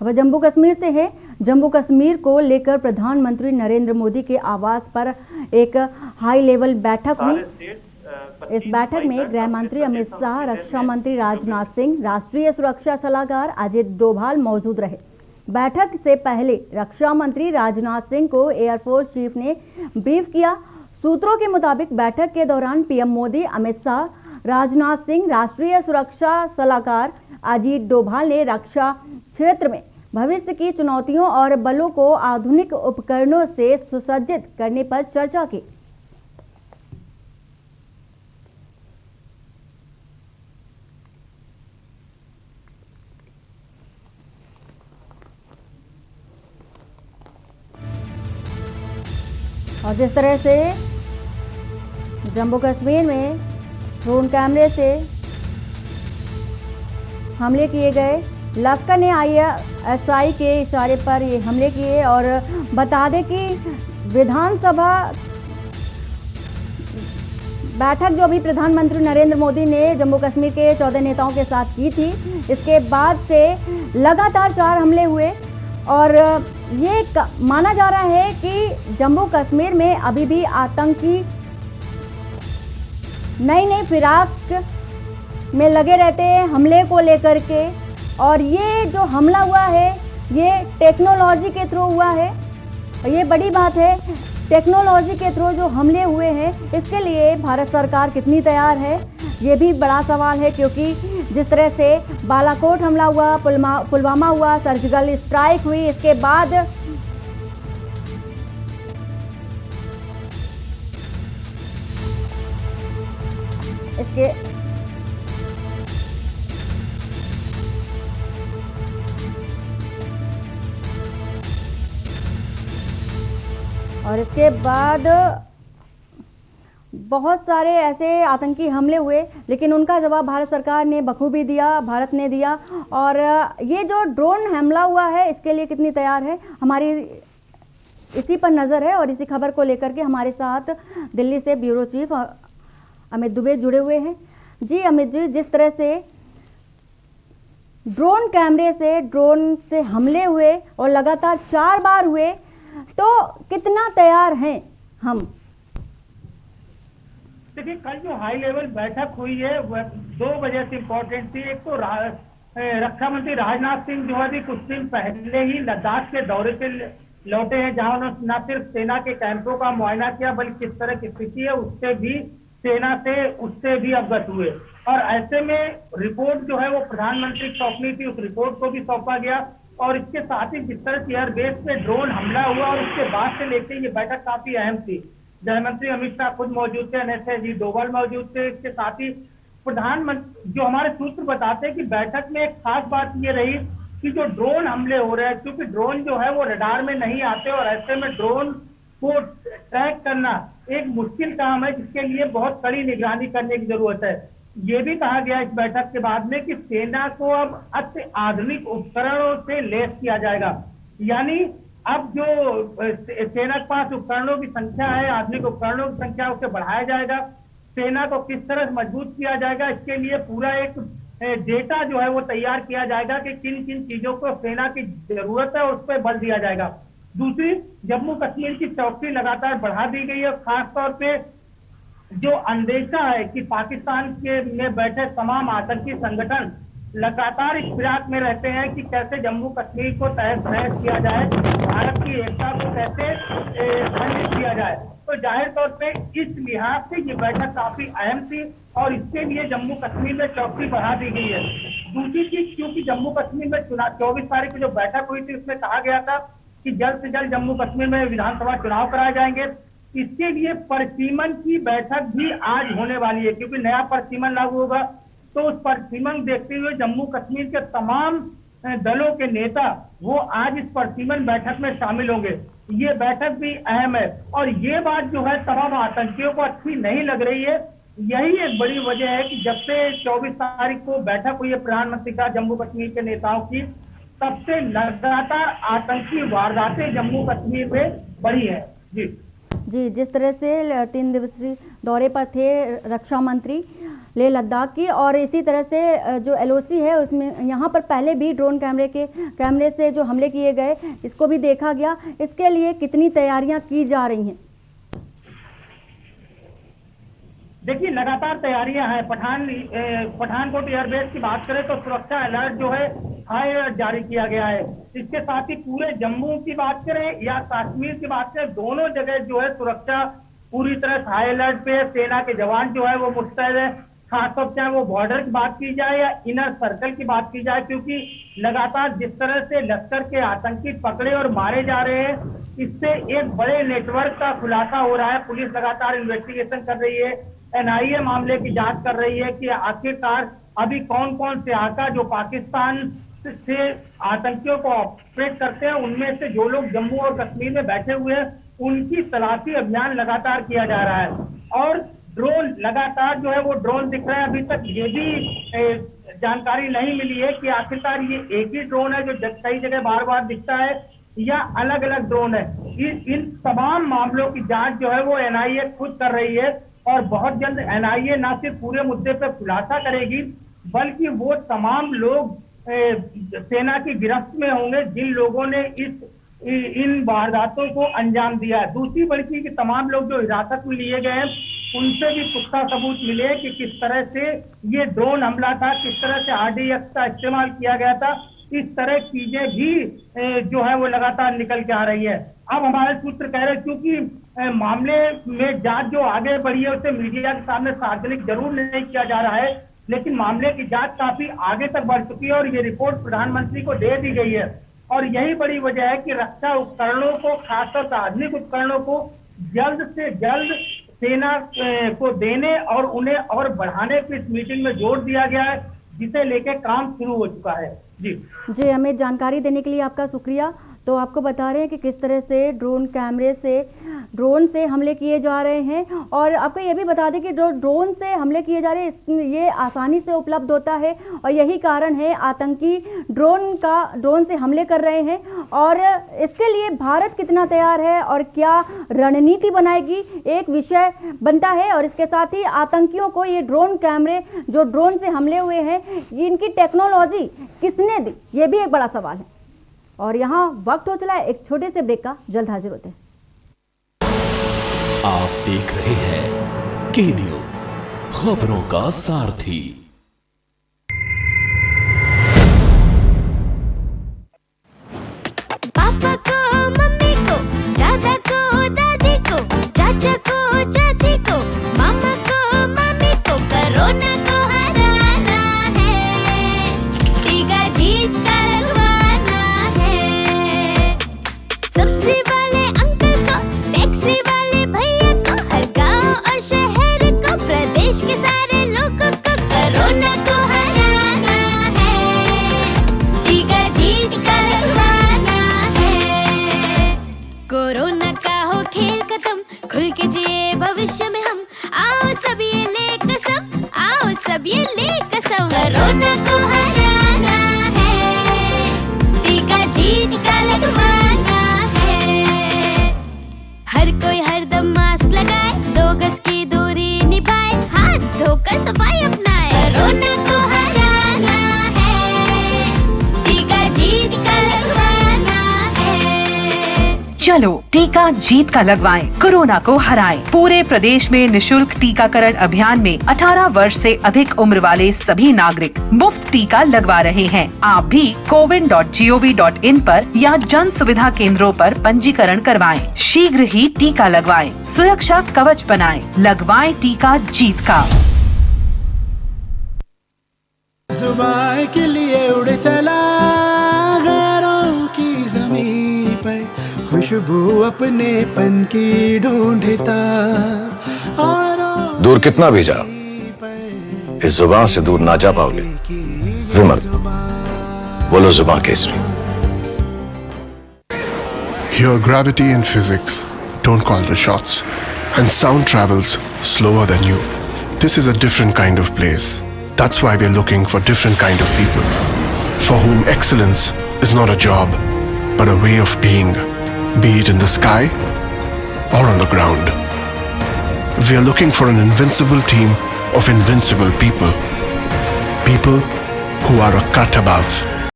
खबर जम्मू कश्मीर से है। जम्मू कश्मीर को लेकर प्रधानमंत्री नरेंद्र मोदी के आवास पर एक हाई लेवल बैठक हुई। इस बैठक में गृह मंत्री अमित शाह, रक्षा मंत्री राजनाथ सिंह, राष्ट्रीय सुरक्षा सलाहकार अजित डोभाल मौजूद रहे। बैठक से पहले रक्षा मंत्री राजनाथ सिंह को एयरफोर्स चीफ ने ब्रीफ किया। सूत्रों के मुताबिक बैठक के दौरान पीएम मोदी, अमित शाह, राजनाथ सिंह, राष्ट्रीय सुरक्षा सलाहकार अजित डोभाल ने रक्षा क्षेत्र में भविष्य की चुनौतियों और बलों को आधुनिक उपकरणों से सुसज्जित करने पर चर्चा की। और जिस तरह से जम्मू कश्मीर में ड्रोन कैमरे से हमले किए गए, लश्कर ने ISI के इशारे पर ये हमले किए। और बता दें कि विधानसभा बैठक जो अभी प्रधानमंत्री नरेंद्र मोदी ने जम्मू कश्मीर के 14 नेताओं के साथ की थी, इसके बाद से लगातार 4 हमले हुए। और ये माना जा रहा है कि जम्मू कश्मीर में अभी भी आतंकी नई फिराक में लगे रहते हैं हमले को लेकर के। और ये जो हमला हुआ है ये टेक्नोलॉजी के थ्रू हुआ है। ये बड़ी बात है, टेक्नोलॉजी के थ्रू जो हमले हुए हैं इसके लिए भारत सरकार कितनी तैयार है, ये भी बड़ा सवाल है। क्योंकि जिस तरह से बालाकोट हमला हुआ, पुलवामा हुआ, सर्जिकल स्ट्राइक हुई, इसके बाद इसके बाद बहुत सारे ऐसे आतंकी हमले हुए, लेकिन उनका जवाब भारत सरकार ने बखूबी दिया, भारत ने दिया। और ये जो ड्रोन हमला हुआ है इसके लिए कितनी तैयार है, हमारी इसी पर नज़र है। और इसी खबर को लेकर के हमारे साथ दिल्ली से ब्यूरो चीफ अमित दुबे जुड़े हुए हैं। जी अमित जी, जिस तरह से ड्रोन कैमरे से ड्रोन से हमले हुए और लगातार 4 बार हुए, तो कितना तैयार हैं हम? देखिए, कल जो हाई लेवल बैठक हुई है वह 2 वजह से इम्पोर्टेंट थी। एक तो रक्षा मंत्री राजनाथ सिंह जो है कुछ दिन पहले ही लद्दाख के दौरे से लौटे हैं, जहां उन्होंने न सिर्फ सेना के कैंपों का मुआयना किया बल्कि किस तरह की स्थिति है उससे भी अवगत हुए। और ऐसे में रिपोर्ट जो है वो प्रधानमंत्री की सौंपनी थी, उस रिपोर्ट को भी सौंपा गया। और इसके साथ ही जिस तरह से एयरबेस पे ड्रोन हमला हुआ और उसके बाद से लेकर ये बैठक काफी अहम थी। गृह मंत्री अमित शाह खुद मौजूद थे, अजित डोभाल मौजूद थे। इसके साथ ही प्रधानमंत्री, जो हमारे सूत्र बताते हैं कि बैठक में एक खास बात ये रही कि जो ड्रोन हमले हो रहे हैं, क्योंकि ड्रोन जो है वो रडार में नहीं आते और ऐसे में ड्रोन को ट्रैक करना एक मुश्किल काम है, जिसके लिए बहुत कड़ी निगरानी करने की जरूरत है। ये भी कहा गया इस बैठक के बाद में कि सेना को अब अत्याधुनिक उपकरणों से लैस किया जाएगा। यानी अब जो सेना के पास उपकरणों की संख्या है, आधुनिक उपकरणों की संख्या, उसे बढ़ाया जाएगा। सेना को किस तरह से मजबूत किया जाएगा, इसके लिए पूरा एक डेटा जो है वो तैयार किया जाएगा कि किन किन चीजों को सेना की जरूरत है, उस पर बल दिया जाएगा। दूसरी, जम्मू कश्मीर की चौकसी लगातार बढ़ा दी गई है। खासतौर पे जो अंदेशा है कि पाकिस्तान में बैठे तमाम आतंकी संगठन लगातार इस फिराक में रहते हैं कि कैसे जम्मू कश्मीर को तहस नहस किया जाए, भारत की एकता को कैसे खंडित किया जाए। तो जाहिर तौर पे इस लिहाज से ये बैठक काफी अहम थी और इसके लिए जम्मू कश्मीर में चौकसी बढ़ा दी गई है। दूसरी चीज, क्योंकि जम्मू कश्मीर में 24 तारीख को जो बैठक हुई थी उसमें कहा गया था कि जल्द से जल्द जम्मू कश्मीर में विधानसभा चुनाव कराए जाएंगे। इसके लिए परिसीमन की बैठक भी आज होने वाली है, क्योंकि नया परिसीमन लागू होगा। तो उस परिसीमन देखते हुए जम्मू कश्मीर के तमाम दलों के नेता वो आज इस परिसीमन बैठक में शामिल होंगे। ये बैठक भी अहम है और ये बात जो है तमाम आतंकियों को अच्छी नहीं लग रही है। यही एक बड़ी वजह है कि जब से 24 तारीख को बैठक हुई है प्रधानमंत्री का जम्मू कश्मीर के नेताओं की, तब से लगातार आतंकी वारदातें जम्मू कश्मीर में बढ़ी है। जी, जिस तरह से 3 दिवसीय दौरे पर थे रक्षा मंत्री, लेह लद्दाख की। और इसी तरह से जो LOC है उसमें यहाँ पर पहले भी ड्रोन कैमरे से जो हमले किए गए, इसको भी देखा गया। इसके लिए कितनी तैयारियां की जा रही हैं? देखिए, लगातार तैयारियां हैं। पठानकोट एयरबेस की बात करें तो सुरक्षा अलर्ट जो है हाई अलर्ट जारी किया गया है। इसके साथ ही पूरे जम्मू की बात करें या कश्मीर की बात करें, दोनों जगह जो है सुरक्षा पूरी तरह हाई अलर्ट पे। सेना के जवान जो है वो मुस्तैद है, खासतौर से चाहे वो बॉर्डर की बात की जाए या इनर सर्कल की बात की जाए, क्योंकि लगातार जिस तरह से लश्कर के आतंकी पकड़े और मारे जा रहे हैं, इससे एक बड़े नेटवर्क का खुलासा हो रहा है। पुलिस लगातार इन्वेस्टिगेशन कर रही है, NIA मामले की जांच कर रही है कि आखिरकार अभी कौन कौन से आका जो पाकिस्तान से आतंकियों को ऑपरेट करते हैं, उनमें से जो लोग जम्मू और कश्मीर में बैठे हुए हैं, उनकी तलाशी अभियान लगातार किया जा रहा है। और ड्रोन लगातार जो है वो ड्रोन दिख रहे हैं। अभी तक ये भी जानकारी नहीं मिली है कि आखिरकार ये एक ही ड्रोन है जो कई जगह बार बार दिखता है या अलग अलग ड्रोन है। इन तमाम मामलों की जांच जो है वो NIA खुद कर रही है और बहुत जल्द NIA न सिर्फ पूरे मुद्दे पर खुलासा करेगी, बल्कि वो तमाम लोग सेना की गिरफ्त में होंगे जिन लोगों ने इन वारदातों को अंजाम दिया है। दूसरी बल्कि कि तमाम लोग जो हिरासत में लिए गए हैं, उनसे भी पुख्ता सबूत मिले कि किस तरह से ये ड्रोन हमला था, किस तरह से RDX का इस्तेमाल किया गया था। इस तरह चीजें भी जो है वो लगातार निकल के आ रही है। अब हमारे सूत्र कह रहे हैं क्योंकि मामले में जांच जो आगे बढ़ी है उसे मीडिया के सामने सार्वजनिक जरूर नहीं किया जा रहा है, लेकिन मामले की जांच काफी आगे तक बढ़ चुकी है और ये रिपोर्ट प्रधानमंत्री को दे दी गई है। और यही बड़ी वजह है कि रक्षा उपकरणों को, खासतौर से आधुनिक उपकरणों को जल्द से जल्द सेना को देने और उन्हें और बढ़ाने की इस मीटिंग में जोर दिया गया है, जिसे लेकर काम शुरू हो चुका है। जी, हमें जानकारी देने के लिए आपका शुक्रिया। तो आपको बता रहे हैं कि किस तरह से ड्रोन से हमले किए जा रहे हैं। और आपको ये भी बता दें कि जो ड्रोन से हमले किए जा रहे हैं ये आसानी से उपलब्ध होता है और यही कारण है आतंकी ड्रोन से हमले कर रहे हैं। और इसके लिए भारत कितना तैयार है और क्या रणनीति बनाएगी, एक विषय बनता है। और इसके साथ ही आतंकियों को ये ड्रोन कैमरे जो ड्रोन से हमले हुए हैं, इनकी टेक्नोलॉजी किसने दी, ये भी एक बड़ा सवाल है। और यहाँ वक्त हो चला है एक छोटे से ब्रेक का, जल्द हाजिर होते हैं। आप देख रहे हैं के न्यूज, खबरों का सारथी। पापा को, मम्मी को, दादा को, दादी को, चाचा को, चाची को, मामा को, मामी को, कोरोना को हराना है, टीका जीत का लगवाना है। सबसे वाले अंकल को, टैक्सी वाले भैया को, हर गांव और शहर को, प्रदेश के सारे लोगों को कोरोना को हराना है, टीका जीत का लगवाना है। कोरोना का हो खेल खत्म, खुल के जिए भविष्य में हम, आओ सब ये ले कसम, आओ सब ये ले कसम, कोरोना को हराना है, टीका जीत का लगवाना है। हर कोई हरदम मास्क लगाए, 2 गज की दूरी निभाए, हाथ धोकर सफाई अपनाए, कोरोना को हराना है, टीका जीत का लगवाना है। चलो टीका जीत का लगवाएं, कोरोना को हराएं। पूरे प्रदेश में निशुल्क टीकाकरण अभियान में 18 वर्ष से अधिक उम्र वाले सभी नागरिक मुफ्त टीका लगवा रहे हैं। आप भी cowin.gov.in पर या जन सुविधा केंद्रों पर पंजीकरण करवाएं। शीघ्र ही टीका लगवाएं, सुरक्षा कवच बनाएं, लगवाएं टीका जीत का। जुबान के लिए उड़ चला गैरों की ज़मीं पर, खुशबू अपने पन की ढूंढता। दूर कितना भी जाओ, इस जुबान से दूर ना जा पाओगे। विमल, बोलो जुबान Kesari. Here gravity and physics don't call the shots, and sound travels slower than you. This is a different kind of place. That's why we're looking for different kind of people, for whom excellence is not a job, but a way of being, be it in the sky or on the ground. We are looking for an invincible team of invincible people. People who are a cut above.